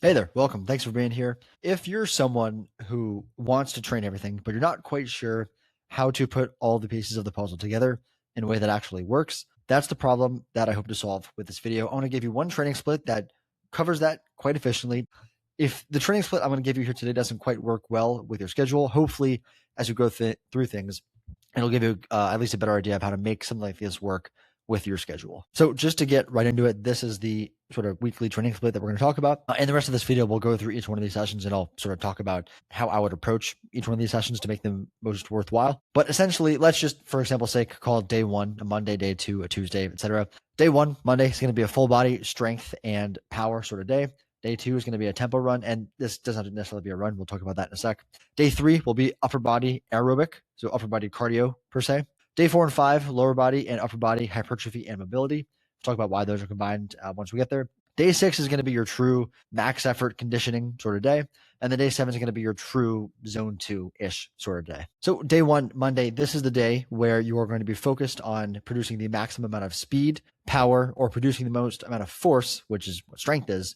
Hey there, welcome. Thanks for being here. If you're someone who wants to train everything, but you're not quite sure how to put all the pieces of the puzzle together in a way that actually works, that's the problem that I hope to solve with this video. I want to give you one training split that covers that quite efficiently. If the training split I'm going to give you here today doesn't quite work well with your schedule, hopefully as you go through things, it'll give you at least a better idea of how to make something like this work with your schedule. So just to get right into it, this is the sort of weekly training split that we're going to talk about. In the rest of this video, we'll go through each one of these sessions and I'll sort of talk about how I would approach each one of these sessions to make them most worthwhile. But essentially, let's just, for example's sake, call it day one, a Monday, day two, a Tuesday, etc. Day one, Monday, is going to be a full body strength and power sort of day. Day two is going to be a tempo run, and this doesn't have to necessarily be a run. We'll talk about that in a sec. Day three will be upper body aerobic, so upper body cardio per se. Day 4 and 5, lower body and upper body hypertrophy and mobility. We'll talk about why those are combined once we get there. Day 6 is going to be your true max effort conditioning sort of day. And then day 7 is going to be your true zone 2-ish sort of day. So day 1, Monday, this is the day where you are going to be focused on producing the maximum amount of speed, power, or producing the most amount of force, which is what strength is,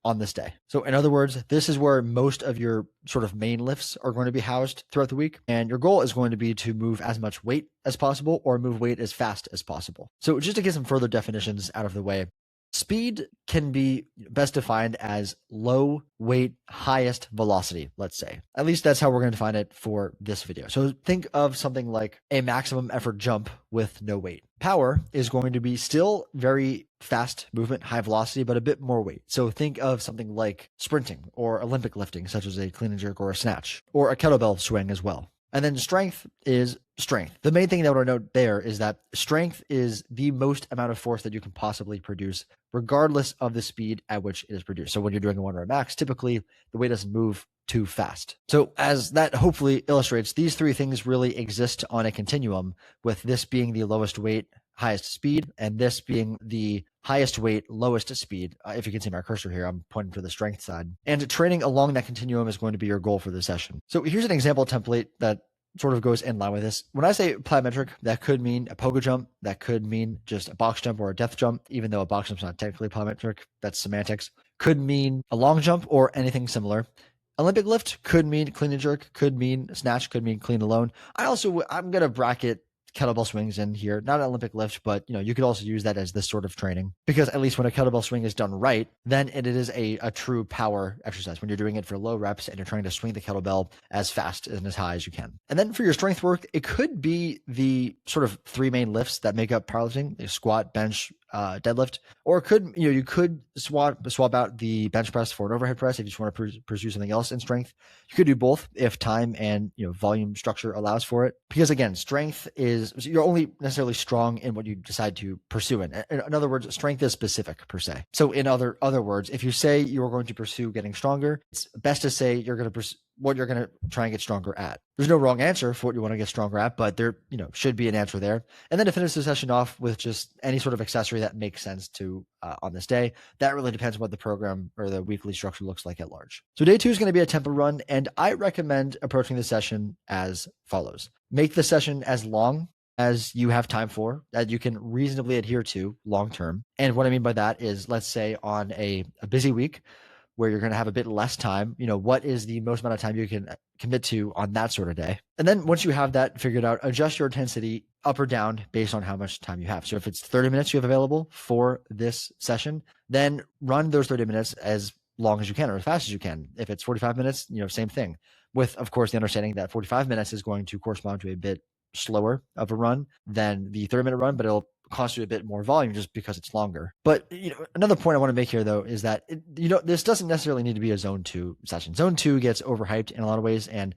on this day. So in other words, this is where most of your sort of main lifts are going to be housed throughout the week. And your goal is going to be to move as much weight as possible or move weight as fast as possible. So just to get some further definitions out of the way, speed can be best defined as low weight, highest velocity, let's say. At least that's how we're going to define it for this video. So think of something like a maximum effort jump with no weight. Power is going to be still very fast movement, high velocity, but a bit more weight. So think of something like sprinting or Olympic lifting, such as a clean and jerk or a snatch, or a kettlebell swing as well. And then strength is strength. The main thing that I want to note there is that strength is the most amount of force that you can possibly produce, regardless of the speed at which it is produced. So when you're doing a 1 rep max, typically the weight doesn't move too fast. So as that hopefully illustrates, these three things really exist on a continuum, with this being the lowest weight, highest speed, and this being the highest weight, lowest speed. If you can see my cursor here, I'm pointing to the strength side. And training along that continuum is going to be your goal for this session. So here's an example template that sort of goes in line with this. When I say plyometric, that could mean a pogo jump, that could mean just a box jump or a depth jump, even though a box jump's not technically plyometric, that's semantics. Could mean a long jump or anything similar. Olympic lift could mean clean and jerk, could mean snatch, could mean clean alone. I'm going to bracket kettlebell swings in here, not an Olympic lift, but you could also use that as this sort of training, because at least when a kettlebell swing is done right, then it is a true power exercise when you're doing it for low reps and you're trying to swing the kettlebell as fast and as high as you can. And then for your strength work, it could be the sort of three main lifts that make up powerlifting: squat, bench, deadlift, or it could you could swap out the bench press for an overhead press if you just want to pursue something else in strength. You could do both if time and volume structure allows for it, because again, strength is, you're only necessarily strong in what you decide to pursue. In other words, strength is specific per se. So in other words, if you say you're going to pursue getting stronger, it's best to say you're going to pursue what you're going to try and get stronger at. There's no wrong answer for what you want to get stronger at, but there, should be an answer there. And then to finish the session off with just any sort of accessory that makes sense to on this day. That really depends on what the program or the weekly structure looks like at large. So day 2 is going to be a tempo run, and I recommend approaching the session as follows. Make the session as long as you have time for, that you can reasonably adhere to long term. And what I mean by that is, let's say on a busy week where you're going to have a bit less time, what is the most amount of time you can commit to on that sort of day? And then once you have that figured out, adjust your intensity up or down based on how much time you have. So if it's 30 minutes you have available for this session, then run those 30 minutes as long as you can or as fast as you can. If it's 45 minutes, same thing, with, of course, the understanding that 45 minutes is going to correspond to a bit slower of a run than the 30-minute run, but it'll cost you a bit more volume just because it's longer. But another point I want to make here, though, is that this doesn't necessarily need to be a zone 2 session. Zone 2 gets overhyped in a lot of ways, and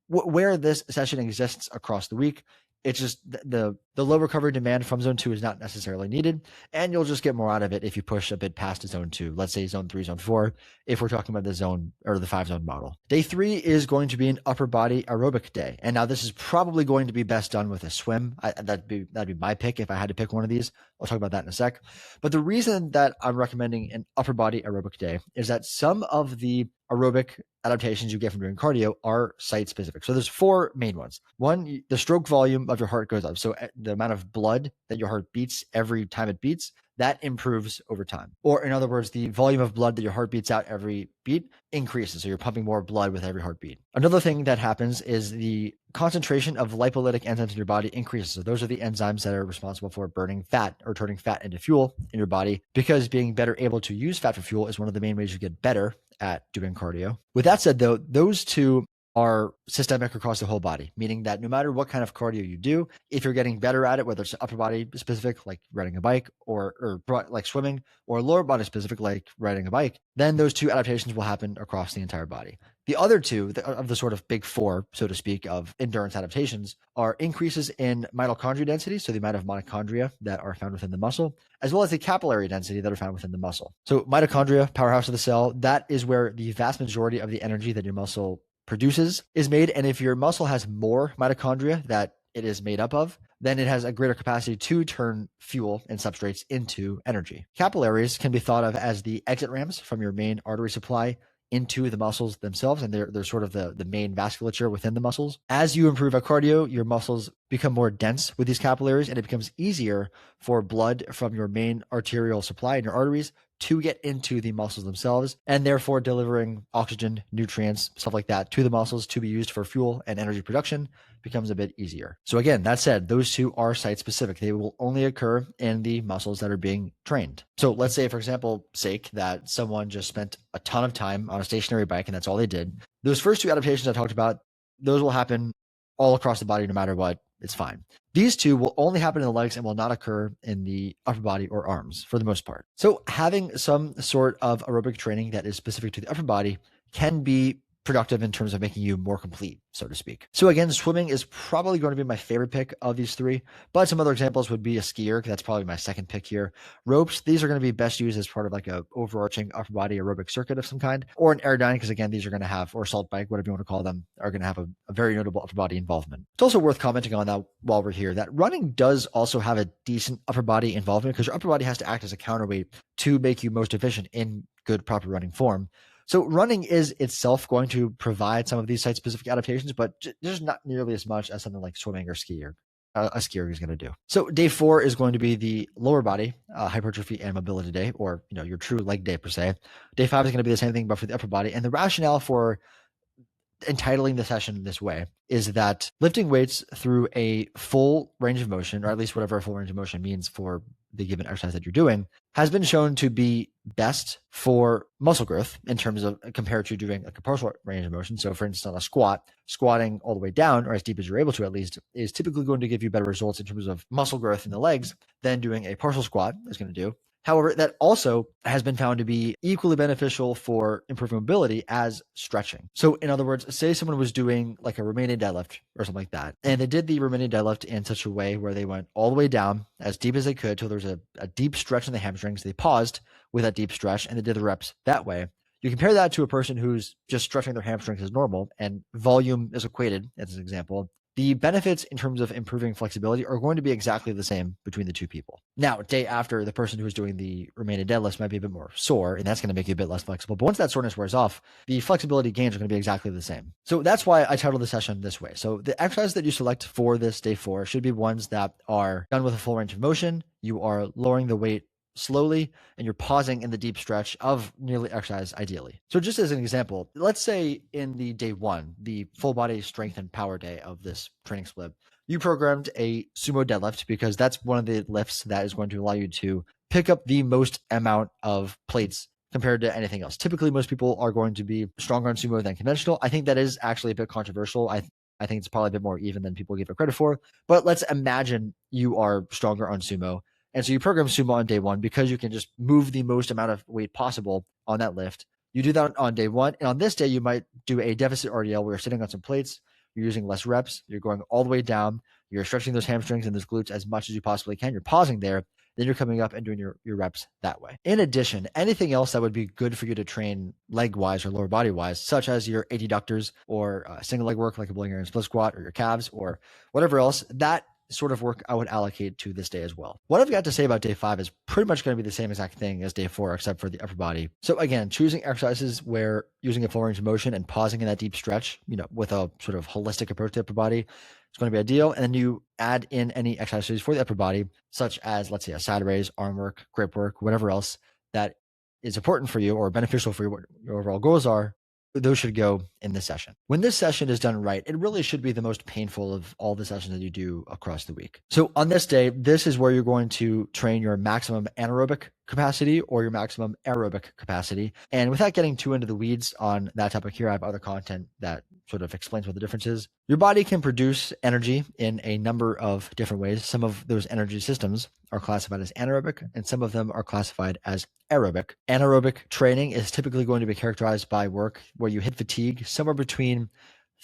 where this session exists across the week, it's just the low recovery demand from zone 2 is not necessarily needed, and you'll just get more out of it if you push a bit past zone 2. Let's say zone 3, zone 4, if we're talking about the zone or the 5-zone model. Day 3 is going to be an upper body aerobic day, and now this is probably going to be best done with a swim. That'd be my pick if I had to pick one of these. I'll talk about that in a sec. But the reason that I'm recommending an upper body aerobic day is that some of the aerobic adaptations you get from doing cardio are site specific. So there's 4 main ones. One, the stroke volume of your heart goes up. So the amount of blood that your heart beats every time it beats, that improves over time. Or in other words, the volume of blood that your heart beats out every beat increases. So you're pumping more blood with every heartbeat. Another thing that happens is the concentration of lipolytic enzymes in your body increases. So those are the enzymes that are responsible for burning fat or turning fat into fuel in your body, because being better able to use fat for fuel is one of the main ways you get better at doing cardio. With that said, though, those two are systemic across the whole body, meaning that no matter what kind of cardio you do, if you're getting better at it, whether it's upper body specific, like riding a bike, or like swimming, or lower body specific, like riding a bike, then those two adaptations will happen across the entire body. The other two of the sort of big four, so to speak, of endurance adaptations are increases in mitochondria density, so the amount of mitochondria that are found within the muscle, as well as the capillary density that are found within the muscle. So mitochondria, powerhouse of the cell, that is where the vast majority of the energy that your muscle produces is made. And if your muscle has more mitochondria that it is made up of, then it has a greater capacity to turn fuel and substrates into energy. Capillaries can be thought of as the exit ramps from your main artery supply into the muscles themselves, and they're sort of the main vasculature within the muscles. As you improve at cardio, your muscles become more dense with these capillaries, and it becomes easier for blood from your main arterial supply in your arteries to get into the muscles themselves, and therefore delivering oxygen, nutrients, stuff like that to the muscles to be used for fuel and energy production becomes a bit easier. So again, that said, those two are site specific. They will only occur in the muscles that are being trained. So let's say, for example, sake that someone just spent a ton of time on a stationary bike and that's all they did. Those first two adaptations I talked about, those will happen all across the body no matter what. It's fine. These two will only happen in the legs and will not occur in the upper body or arms for the most part. So having some sort of aerobic training that is specific to the upper body can be productive in terms of making you more complete, so to speak. So again, swimming is probably going to be my favorite pick of these three, but some other examples would be a skier. That's probably my second pick here. Ropes, these are going to be best used as part of like a overarching upper body aerobic circuit of some kind, or an aerodyne, because again, these are going to have, or salt bike, whatever you want to call them, are going to have a very notable upper body involvement. It's also worth commenting on that while we're here, that running does also have a decent upper body involvement, because your upper body has to act as a counterweight to make you most efficient in good, proper running form. So running is itself going to provide some of these site-specific adaptations, but just not nearly as much as something like swimming or skier. A skier is going to do. So day 4 is going to be the lower body hypertrophy and mobility day, or your true leg day per se. Day 5 is going to be the same thing, but for the upper body. And the rationale for entitling the session this way is that lifting weights through a full range of motion, or at least whatever a full range of motion means for the given exercise that you're doing, has been shown to be best for muscle growth in terms of compared to doing like a partial range of motion. So for instance, on a squat, squatting all the way down, or as deep as you're able to at least, is typically going to give you better results in terms of muscle growth in the legs than doing a partial squat is going to do. However, that also has been found to be equally beneficial for improving mobility as stretching. So in other words, say someone was doing like a Romanian deadlift or something like that, and they did the Romanian deadlift in such a way where they went all the way down as deep as they could till there was a deep stretch in the hamstrings. They paused with that deep stretch and they did the reps that way. You compare that to a person who's just stretching their hamstrings as normal and volume is equated, as an example. The benefits in terms of improving flexibility are going to be exactly the same between the two people. Now, day after, the person who is doing the Romanian deadlifts might be a bit more sore, and that's going to make you a bit less flexible. But once that soreness wears off, the flexibility gains are going to be exactly the same. So that's why I titled the session this way. So the exercises that you select for this day 4 should be ones that are done with a full range of motion. You are lowering the weight slowly, and you're pausing in the deep stretch of nearly exercise ideally. So just as an example, let's say in the day 1, the full body strength and power day of this training split, you programmed a sumo deadlift because that's one of the lifts that is going to allow you to pick up the most amount of plates compared to anything else. Typically, most people are going to be stronger on sumo than conventional. I think that is actually a bit controversial. I think it's probably a bit more even than people give it credit for. But let's imagine you are stronger on sumo. And so you program sumo on day 1 because you can just move the most amount of weight possible on that lift. You do that on day 1. And on this day, you might do a deficit RDL where you're sitting on some plates. You're using less reps. You're going all the way down. You're stretching those hamstrings and those glutes as much as you possibly can. You're pausing there. Then you're coming up and doing your reps that way. In addition, anything else that would be good for you to train leg-wise or lower body-wise, such as your adductors or single leg work like a Bulgarian split squat or your calves or whatever else, that sort of work I would allocate to this day as well. What I've got to say about day 5 is pretty much going to be the same exact thing as day 4, except for the upper body. So again, choosing exercises where using a full range of motion and pausing in that deep stretch, with a sort of holistic approach to upper body, It's going to be ideal. And then you add in any exercises for the upper body, such as, let's say, a side raise, arm work, grip work, whatever else that is important for you or beneficial for you, what your overall goals are. Those should go in this session. When this session is done right, it really should be the most painful of all the sessions that you do across the week. So on this day, this is where you're going to train your maximum anaerobic capacity or your maximum aerobic capacity. And without getting too into the weeds on that topic here, I have other content that sort of explains what the difference is. Your body can produce energy in a number of different ways. Some of those energy systems are classified as anaerobic, and some of them are classified as aerobic. Anaerobic training is typically going to be characterized by work where you hit fatigue somewhere between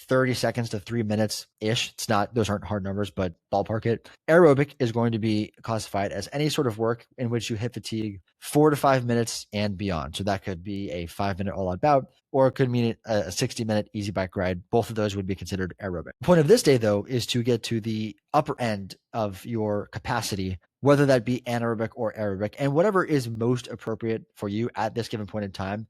30 seconds to 3 minutes ish. It's not, those aren't hard numbers, but ballpark it. Aerobic is going to be classified as any sort of work in which you hit fatigue 4 to 5 minutes and beyond. So that could be a 5-minute all out bout, or it could mean a 60-minute easy bike ride. Both of those would be considered aerobic. The point of this day, though, is to get to the upper end of your capacity, whether that be anaerobic or aerobic, and whatever is most appropriate for you at this given point in time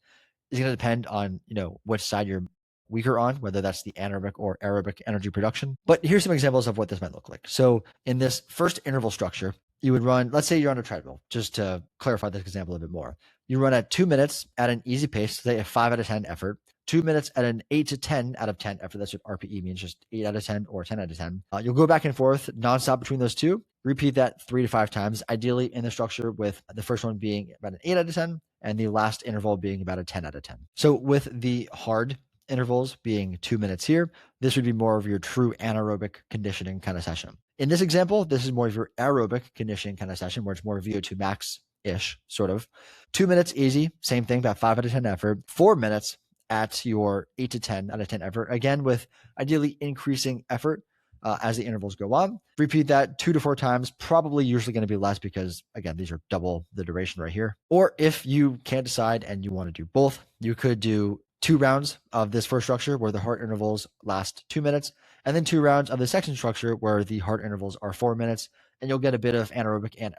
is going to depend on, which side you're weaker on, whether that's the anaerobic or aerobic energy production. But here's some examples of what this might look like. So in this first interval structure, you would run, let's say you're on a treadmill, just to clarify this example a bit more. You run at 2 minutes at an easy pace, say a 5 out of 10 effort, 2 minutes at an 8 to 10 out of 10 effort. That's what RPE means, just 8 out of 10 or 10 out of 10. You'll go back and forth nonstop between those two. Repeat that 3 to 5 times, ideally in the structure with the first one being about an 8 out of 10 and the last interval being about a 10 out of 10. So with the hard intervals being 2 minutes here, this would be more of your true anaerobic conditioning kind of session. In this example, this is more of your aerobic conditioning kind of session where it's more VO2 max-ish, sort of. 2 minutes easy, same thing, about 5 out of 10 effort. 4 minutes at your 8 to 10 out of 10 effort, again with ideally increasing effort as the intervals go on. Repeat that 2 to 4 times, probably usually going to be less because, again, these are double the duration right here. Or if you can't decide and you want to do both, you could do 2 rounds of this first structure where the heart intervals last 2 minutes, and then 2 rounds of the second structure where the heart intervals are 4 minutes, and you'll get a bit of anaerobic and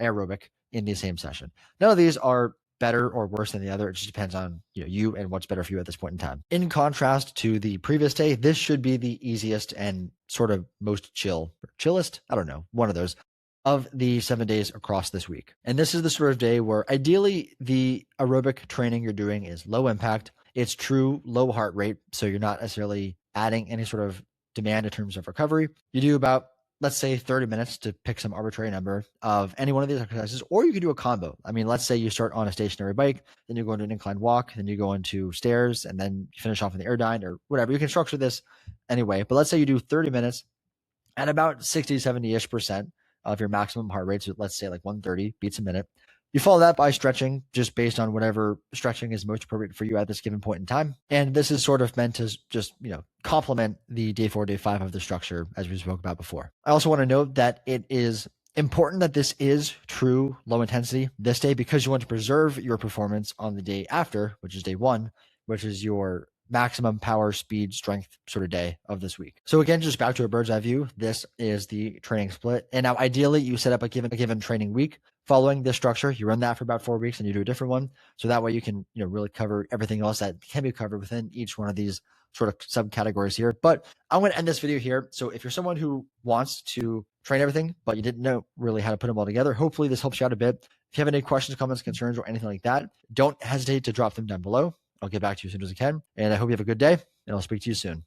aerobic in the same session. None of these are better or worse than the other. It just depends on you and what's better for you at this point in time. In contrast to the previous day, this should be the easiest and sort of most chillest, I don't know, one of those, of the 7 days across this week. And this is the sort of day where ideally the aerobic training you're doing is low impact. It's true low heart rate, so you're not necessarily adding any sort of demand in terms of recovery. You do about, let's say, 30 minutes to pick some arbitrary number of any one of these exercises, or you could do a combo. I mean, let's say you start on a stationary bike, then you go into an inclined walk, then you go into stairs, and then you finish off in the Airdyne or whatever. You can structure this anyway, but let's say you do 30 minutes at about 60, 70-ish% of your maximum heart rate. So let's say like 130 beats a minute. You follow that by stretching, just based on whatever stretching is most appropriate for you at this given point in time. And this is sort of meant to just, complement the day 4, day 5 of the structure, as we spoke about before. I also want to note that it is important that this is true low intensity this day, because you want to preserve your performance on the day after, which is day 1, which is your maximum power, speed, strength sort of day of this week. So again, just back to a bird's eye view, this is the training split. And now ideally you set up a given training week. Following this structure, you run that for about 4 weeks and you do a different one. So that way you can, really cover everything else that can be covered within each one of these sort of subcategories here. But I'm going to end this video here. So if you're someone who wants to train everything, but you didn't know really how to put them all together, hopefully this helps you out a bit. If you have any questions, comments, concerns, or anything like that, don't hesitate to drop them down below. I'll get back to you as soon as I can. And I hope you have a good day, and I'll speak to you soon.